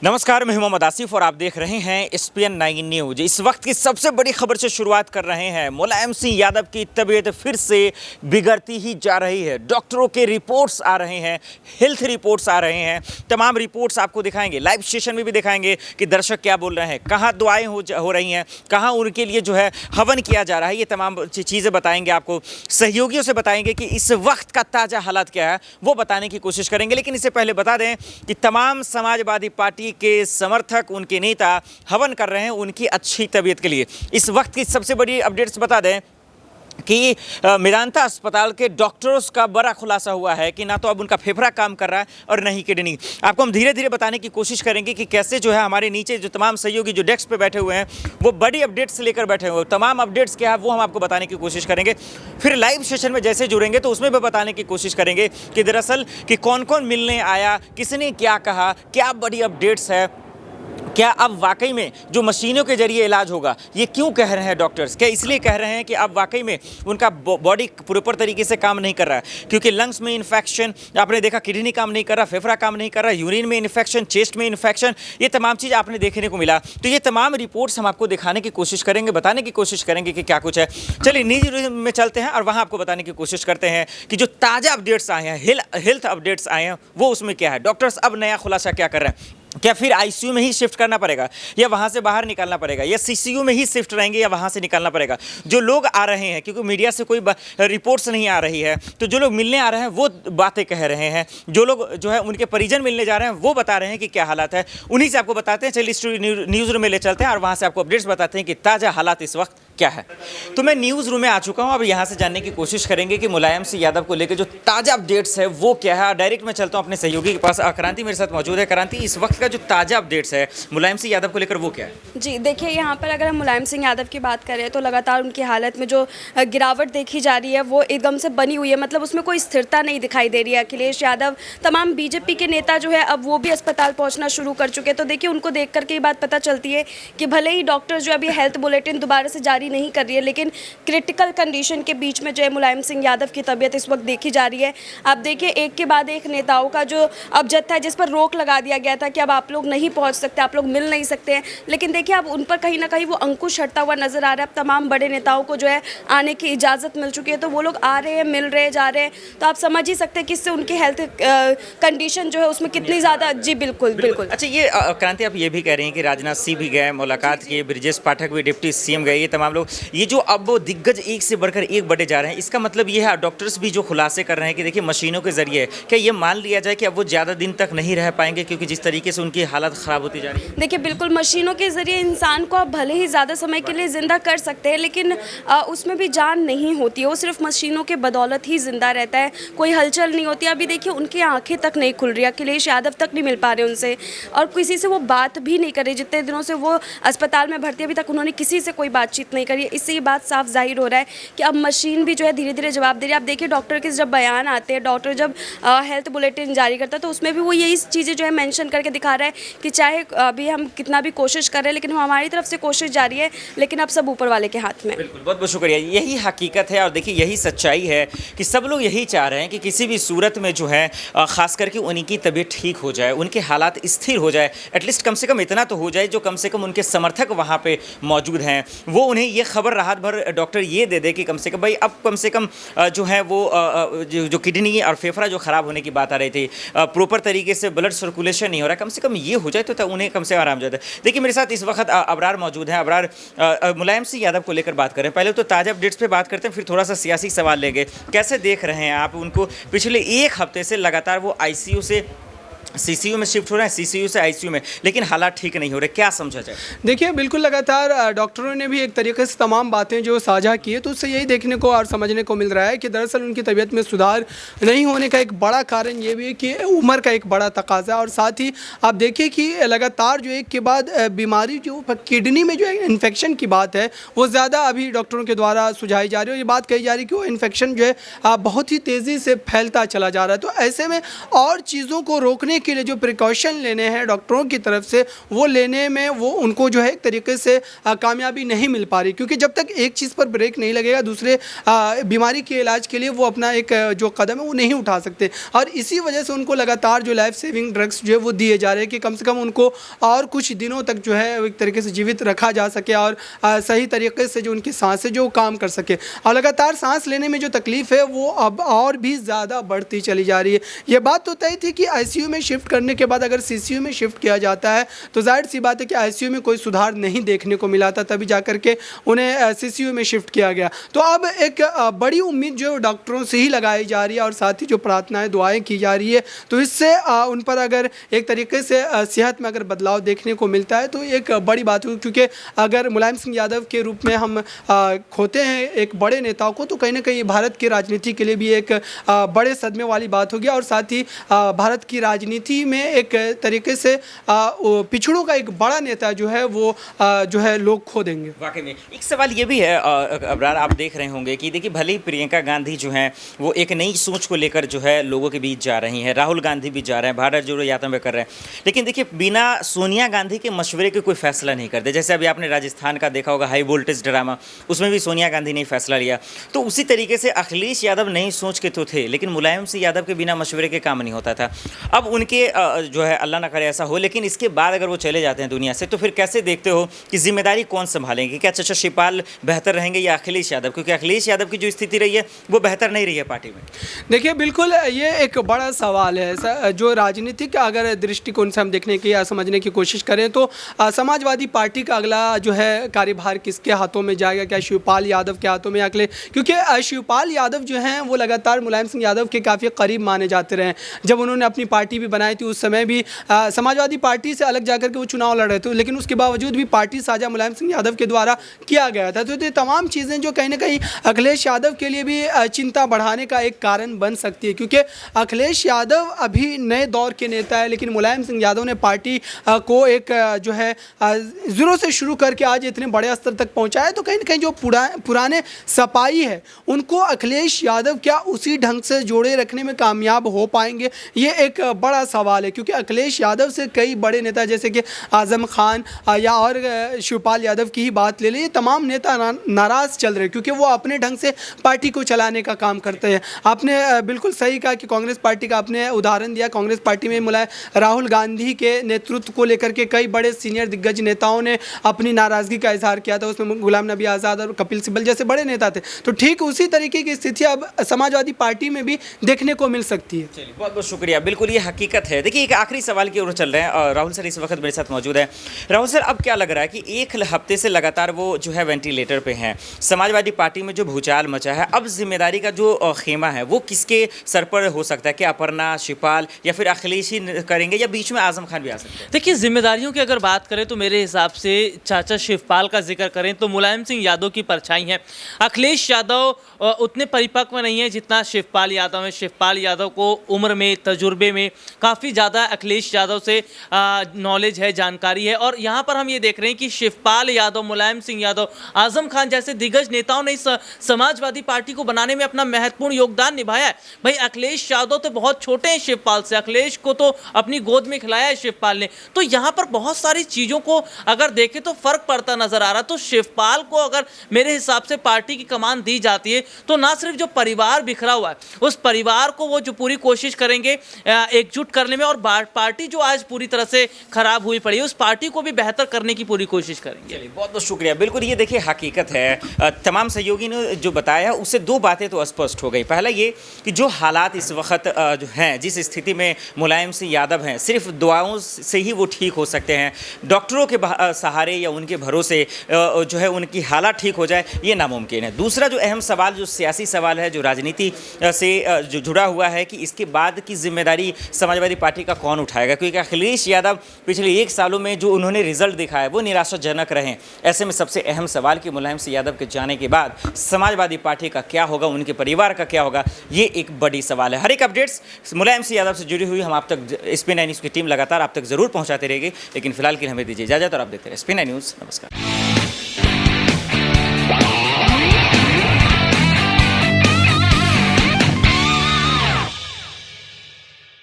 नमस्कार, मैं मोहम्मद आसिफ और आप देख रहे हैं SPN 9 न्यूज। इस वक्त की सबसे बड़ी खबर से शुरुआत कर रहे हैं। मुलायम सिंह यादव की तबीयत फिर से बिगड़ती ही जा रही है। डॉक्टरों के रिपोर्ट्स आ रहे हैं, हेल्थ रिपोर्ट्स आ रहे हैं, तमाम रिपोर्ट्स आपको दिखाएंगे, लाइव सेशन में भी दिखाएंगे कि दर्शक क्या बोल रहे हैं, कहाँ दुआएं हो रही हैं, कहाँ उनके लिए जो है हवन किया जा रहा है। ये तमाम चीज़ें बताएंगे आपको, सहयोगियों से बताएंगे कि इस वक्त का ताज़ा हालात क्या है, वो बताने की कोशिश करेंगे। लेकिन इससे पहले बता दें कि तमाम समाजवादी पार्टी के समर्थक, उनके नेता हवन कर रहे हैं उनकी अच्छी तबीयत के लिए। इस वक्त की सबसे बड़ी अपडेट्स बता दें कि मेदांता अस्पताल के डॉक्टर्स का बड़ा खुलासा हुआ है कि ना तो अब उनका फेफड़ा काम कर रहा है और ना ही किडनी। आपको हम धीरे धीरे बताने की कोशिश करेंगे कि कैसे जो है हमारे नीचे जो तमाम सहयोगी जो डेस्क पे बैठे हुए हैं वो बड़ी अपडेट्स लेकर बैठे हुए हैं। तमाम अपडेट्स क्या है वो हम आपको बताने की कोशिश करेंगे। फिर लाइव सेशन में जैसे जुड़ेंगे तो उसमें भी बताने की कोशिश करेंगे कि दरअसल कि कौन कौन मिलने आया, किसने क्या कहा, क्या बड़ी अपडेट्स है, क्या अब वाकई में जो मशीनों के जरिए इलाज होगा, ये क्यों कह रहे हैं डॉक्टर्स? क्या इसलिए कह रहे हैं कि अब वाकई में उनका बॉडी प्रॉपर तरीके से काम नहीं कर रहा है, क्योंकि लंग्स में इन्फेक्शन, आपने देखा किडनी काम नहीं कर रहा, फेफड़ा काम नहीं कर रहा, यूरिन में इन्फेक्शन, चेस्ट में इन्फेक्शन, ये तमाम चीज़ आपने देखने को मिला। तो ये तमाम रिपोर्ट्स हम आपको दिखाने की कोशिश करेंगे, बताने की कोशिश करेंगे कि क्या कुछ है। चलिए न्यूज़ में चलते हैं और वहाँ आपको बताने की कोशिश करते हैं कि जो ताज़ा अपडेट्स आए हैं, हेल्थ अपडेट्स आए हैं, वो उसमें क्या है। डॉक्टर्स अब नया खुलासा क्या कर रहे हैं? क्या फिर आईसीयू में ही शिफ्ट करना पड़ेगा या वहाँ से बाहर निकालना पड़ेगा, या सीसीयू में ही शिफ्ट रहेंगे या वहाँ से निकालना पड़ेगा? जो लोग आ रहे हैं, क्योंकि मीडिया से कोई रिपोर्ट्स नहीं आ रही है, तो जो लोग मिलने आ रहे हैं वो बातें कह रहे हैं, जो लोग जो है उनके परिजन मिलने जा रहे हैं वो बता रहे हैं कि क्या हालात है। उन्हीं से आपको बताते हैं। चलिए न्यूज़ रूम में ले चलते हैं और वहाँ से आपको अपडेट्स बताते हैं कि ताज़ा हालात इस वक्त क्या है। तो मैं न्यूज़ रूम में आ चुका हूँ। अब यहाँ से जानने की कोशिश करेंगे कि मुलायम सिंह यादव को लेकर जो ताज़ा अपडेट्स है वो क्या है। डायरेक्ट मैं चलता हूँ अपने सहयोगी के पास। क्रांति मेरे साथ मौजूद है। क्रांति, इस वक्त का जो ताज़ा अपडेट्स है मुलायम सिंह यादव को लेकर वो क्या है? जी देखिए, यहाँ पर अगर हम मुलायम सिंह यादव की बात करें तो लगातार उनकी हालत में जो गिरावट देखी जा रही है वो एकदम से बनी हुई है, मतलब उसमें कोई स्थिरता नहीं दिखाई दे रही है। अखिलेश यादव, तमाम बीजेपी के नेता जो है अब वो भी अस्पताल पहुँचना शुरू कर चुके हैं। तो देखिए, उनको देख करके ये बात पता चलती है कि भले ही डॉक्टर जो अभी हेल्थ बुलेटिन दोबारा से जारी नहीं कर रही है, लेकिन क्रिटिकल कंडीशन के बीच में जो है मुलायम सिंह यादव की तबीयत इस वक्त देखी जा रही है। आप देखिए, एक के बाद एक नेताओं का जो अब जत्था है जिस पर रोक लगा दिया गया था कि अब आप लोग नहीं पहुंच सकते, आप लोग मिल नहीं सकते हैं, लेकिन देखिए अब उन पर कहीं ना कहीं वो अंकुश हटता हुआ नजर आ रहा है। अब तमाम बड़े नेताओं को जो है आने की इजाज़त मिल चुकी है, तो वो लोग आ रहे हैं, मिल रहे, जा रहे हैं। तो आप समझ ही सकते हैं कि इससे उनकी हेल्थ कंडीशन जो है उसमें कितनी ज़्यादा। जी बिल्कुल बिल्कुल। अच्छा, ये क्रांति, आप ये भी कह रही हैं कि राजनाथ सिंह भी गए, मुलाकात किए, ब्रजेश पाठक भी, डिप्टी सीएम गए, ये तमाम लोग, ये जो अब वो दिग्गज एक से बढ़कर एक बढ़े जा रहे हैं, इसका मतलब ये है डॉक्टर्स भी जो खुलासे कर रहे हैं कि देखिए मशीनों के जरिए क्या ये मान लिया जाए कि अब वो ज़्यादा दिन तक नहीं रह पाएंगे, क्योंकि जिस तरीके से उनकी हालत ख़राब होती जा रही है? देखिए बिल्कुल, मशीनों के ज़रिए इंसान को आप भले ही ज़्यादा समय के लिए ज़िंदा कर सकते हैं, लेकिन उसमें भी जान नहीं होती है। वो सिर्फ मशीनों के बदौलत ही ज़िंदा रहता है, कोई हलचल नहीं होती। अभी देखिए, उनकी आंखें तक नहीं खुल रही, अखिलेश यादव तक नहीं मिल पा रहे उनसे, और किसी से वो बात भी नहीं कर रहे। जितने दिनों से वो अस्पताल में भर्ती, अभी तक उन्होंने किसी से कोई बातचीत नहीं करी। इससे ये बात साफ जाहिर हो रहा है कि अब मशीन भी जो है धीरे धीरे जवाब दे रही है। आप देखिए, डॉक्टर के जब बयान आते हैं, डॉक्टर जब हेल्थ बुलेटिन जारी करता है, तो उसमें भी वो यही चीज़ें जो है मेंशन करके दिखा रहा है कि चाहे अभी हम कितना भी कोशिश कर रहे हैं, लेकिन हमारी तरफ से कोशिश जारी है, लेकिन अब सब ऊपर वाले के हाथ में। बिल्कुल, बहुत बहुत शुक्रिया। यही हकीकत है और देखिए यही सच्चाई है कि सब लोग यही चाह रहे हैं कि किसी भी सूरत में जो है ख़ास करके उनकी तबीयत ठीक हो जाए, उनके हालात स्थिर हो जाए, एटलीस्ट कम से कम इतना तो हो जाए जो कम से कम उनके समर्थक वहाँ पे मौजूद हैं वो उन्हें ये खबर राहत भर डॉक्टर ये दे दे कि कम से कम भाई अब कम से कम जो है वो जो किडनी और फेफड़ा जो ख़राब होने की बात आ रही थी, प्रॉपर तरीके से ब्लड सर्कुलेशन नहीं हो रहा, कम से कम ये हो जाए तो उन्हें कम से कम आराम जाता है। देखिए, मेरे साथ इस वक्त अबरार मौजूद हैं। अबरार, मुलायम सिंह यादव को लेकर बात करें, पहले तो ताज़ा अपडेट्स पे बात करते हैं, फिर थोड़ा सा सियासी सवाल लेंगे। कैसे देख रहे हैं आप उनको? पिछले एक हफ्ते से लगातार वो आईसीयू से सीसीयू में शिफ्ट हो रहे हैं, सीसीयू से आईसीयू में, लेकिन हालात ठीक नहीं हो रहे, क्या समझा जाए? देखिए, बिल्कुल लगातार डॉक्टरों ने भी एक तरीके से तमाम बातें जो साझा की है, तो उससे यही देखने को और समझने को मिल रहा है कि दरअसल उनकी तबीयत में सुधार नहीं होने का एक बड़ा कारण ये भी है कि उम्र का एक बड़ा तकाजा है, और साथ ही आप देखिए कि लगातार जो एक के बाद बीमारी जो किडनी में जो इन्फेक्शन की बात है वो ज़्यादा अभी डॉक्टरों के द्वारा सुझाई जा रही है, और ये बात कही जा रही है कि वो इन्फेक्शन जो है बहुत ही तेज़ी से फैलता चला जा रहा है। तो ऐसे में और चीज़ों को रोकने के लिए जो प्रिकॉशन लेने हैं डॉक्टरों की तरफ से, वो लेने में वो उनको जो है एक तरीके से कामयाबी नहीं मिल पा रही, क्योंकि जब तक एक चीज़ पर ब्रेक नहीं लगेगा दूसरे बीमारी के इलाज के लिए वो अपना एक जो कदम है वो नहीं उठा सकते। और इसी वजह से उनको लगातार जो लाइफ सेविंग ड्रग्स जो है वो दिए जा रहे हैं कि कम से कम उनको और कुछ दिनों तक जो है एक तरीके से जीवित रखा जा सके और सही तरीके से जो उनकी सांसें जो काम कर सके। और लगातार सांस लेने में जो तकलीफ़ है वो अब और भी ज़्यादा बढ़ती चली जा रही है। ये बात तो तय थी कि आईसीयू में शिफ्ट करने के बाद अगर सीसीयू में शिफ्ट किया जाता है तो जाहिर सी बात है कि आईसीयू में कोई सुधार नहीं देखने को मिला था, तभी जा करके उन्हें सीसीयू में शिफ्ट किया गया। तो अब एक बड़ी उम्मीद जो डॉक्टरों से ही लगाई जा रही है और साथ ही जो प्रार्थनाएं दुआएं की जा रही है, तो इससे उन पर अगर एक तरीके से सेहत में अगर बदलाव देखने को मिलता है तो एक बड़ी बात हुई। क्योंकि अगर मुलायम सिंह यादव के रूप में हम खोते हैं एक बड़े नेताओं को, तो कहीं ना कहीं भारत की राजनीति के लिए भी एक बड़े सदमे वाली बात होगी और साथ ही भारत की राजनीति में एक तरीके से पिछड़ों का एक बड़ा नेता जो है वो जो है लोग खो देंगे। वाकई में एक सवाल ये भी है अबरार, आप देख रहे होंगे कि देखिए भले ही प्रियंका गांधी जो हैं वो एक नई सोच को लेकर जो है लोगों के बीच जा रही हैं, राहुल गांधी भी जा रहे हैं, भारत जोड़ो यात्रा में कर रहे हैं, लेकिन देखिए बिना सोनिया गांधी के मशवरे के कोई फैसला नहीं करते। जैसे अभी आपने राजस्थान का देखा होगा हाई वोल्टेज ड्रामा, उसमें भी सोनिया गांधी ने फैसला लिया। तो उसी तरीके से अखिलेश यादव नई सोच के तो थे, लेकिन मुलायम सिंह यादव के बिना मशवरे के काम नहीं होता था। अब उनके जो है अल्लाह ना करे ऐसा हो, लेकिन इसके बाद अगर वो चले जाते हैं दुनिया से तो फिर कैसे देखते हो कि जिम्मेदारी कौन संभालेंगे? क्या चचा शिवपाल बेहतर रहेंगे या अखिलेश यादव? क्योंकि अखिलेश यादव की जो स्थिति रही है वो बेहतर नहीं रही है पार्टी में। देखिए बिल्कुल ये एक बड़ा सवाल है। जो राजनीतिक अगर दृष्टिकोण से हम देखने की या समझने की कोशिश करें तो समाजवादी पार्टी का अगला जो है कार्यभार किसके हाथों में जाएगा? क्या शिवपाल यादव के हाथों में? अगले क्योंकि शिवपाल यादव जो हैं वो लगातार मुलायम सिंह यादव के काफ़ी करीब माने जाते रहे। जब उन्होंने अपनी पार्टी भी बनाई थी उस समय भी समाजवादी पार्टी से अलग जाकर के वो चुनाव लड़ रहे थे, लेकिन उसके बावजूद भी पार्टी साझा मुलायम सिंह यादव के द्वारा किया गया था। तो ये तमाम चीज़ें जो कहीं ना कहीं अखिलेश यादव के लिए भी चिंता बढ़ाने का एक कारण बन सकती है, क्योंकि अखिलेश यादव अभी नए दौर के नेता है, लेकिन मुलायम सिंह यादव ने पार्टी को एक जो है ज़ीरो से शुरू करके आज इतने बड़े स्तर तक पहुंचाया। तो कहीं ना कहीं जो पुराने सपाई है उनको अखिलेश यादव क्या उसी ढंग से जोड़े रखने में कामयाब हो पाएंगे, ये एक बड़ा सवाल है। क्योंकि अखिलेश यादव से कई बड़े नेता जैसे कि आज़म खान या और शिवपाल यादव की ही बात ले लीजिए, तमाम नेता नाराज़ चल रहे क्योंकि वो अपने ढंग से पार्टी को चलाने का काम करते हैं। आपने बिल्कुल सही कहा कि कांग्रेस पार्टी का आपने उदाहरण दिया। कांग्रेस पार्टी में राहुल गांधी के नेतृत्व को लेकर के कई बड़े सीनियर दिग्गज नेताओं ने अपनी नाराज़गी का इजहार किया था। उसमें गुलाम नबी आज़ाद और कपिल सिब्बल जैसे बड़े नेता थे। तो ठीक उसी तरीके की स्थिति अब समाजवादी पार्टी में भी देखने को मिल सकती है। चलिए बहुत बहुत शुक्रिया, बिल्कुल ये हकीकत है। देखिए एक आखिरी सवाल की ओर चल रहे हैं और राहुल सर इस वक्त मेरे साथ मौजूद है। राहुल सर, अब क्या लग रहा है कि एक हफ्ते से लगातार वो जो है वेंटिलेटर पे हैं, समाजवादी पार्टी में जो भूचाल मचा है, अब जिम्मेदारी का जो खेमा है वो किसके सर पर हो सकता है? क्या अपर्णा, शिवपाल या फिर अखिलेश ही करेंगे या बीच में आजम खान भी आ सकते हैं? देखिए जिम्मेदारियों की अगर बात करें तो मेरे हिसाब से चाचा शिवपाल का जिक्र करें तो मुलायम सिंह यादव की परछाई है। अखिलेश यादव उतने परिपक्व नहीं है जितना शिवपाल यादव है। शिवपाल यादव को उम्र में, तजुर्बे में काफ़ी ज़्यादा अखिलेश यादव से नॉलेज है, जानकारी है। और यहाँ पर हम ये देख रहे हैं कि शिवपाल यादव, मुलायम सिंह यादव, आज़म खान जैसे दिग्गज नेताओं ने इस समाजवादी पार्टी को बनाने में अपना महत्वपूर्ण योगदान निभाया है। भाई अखिलेश यादव तो बहुत छोटे हैं शिवपाल से, अखिलेश को तो अपनी गोद में खिलाया है शिवपाल ने। तो यहाँ पर बहुत सारी चीज़ों को अगर देखें तो फर्क पड़ता नजर आ रहा। तो शिवपाल को अगर मेरे हिसाब से पार्टी की कमान दी जाती है तो ना सिर्फ जो परिवार बिखरा हुआ है उस परिवार को वो जो पूरी कोशिश करेंगे एकजुट करने में, और पार्टी जो आज पूरी तरह से खराब हुई पड़ी है उस पार्टी को भी बेहतर करने की पूरी कोशिश करेंगे। बहुत बहुत शुक्रिया। बिल्कुल ये देखिए हकीकत है। तमाम सहयोगी ने जो बताया उससे दो बातें तो स्पष्ट हो गई। पहला ये कि जो हालात इस वक्त जो हैं, जिस स्थिति में मुलायम सिंह यादव हैं, सिर्फ दुआओं से ही वो ठीक हो सकते हैं। डॉक्टरों के सहारे या उनके भरोसे जो है उनकी हालात ठीक हो जाए ये नामुमकिन है। दूसरा जो अहम सवाल, जो सियासी सवाल है, जो राजनीति से जो जुड़ा हुआ है कि इसके बाद की जिम्मेदारी समाजवादी पार्टी का कौन उठाएगा? क्योंकि अखिलेश यादव पिछले 1 सालों में जो उन्होंने रिजल्ट दिखाया वो निराशाजनक रहे। ऐसे में सबसे अहम सवाल कि मुलायम सिंह यादव के जाने के बाद समाजवादी पार्टी का क्या होगा, उनके परिवार का क्या होगा, ये एक बड़ी सवाल है। हर एक अपडेट्स मुलायम सिंह यादव से जुड़ी हुई हम आप तक SPN9 न्यूज़ की टीम लगातार आप तक जरूर पहुंचाते रहेगी। लेकिन फिलहाल के लिए हमें दीजिए इजाजत और आप देखते रहे SPN9 न्यूज़। नमस्कार।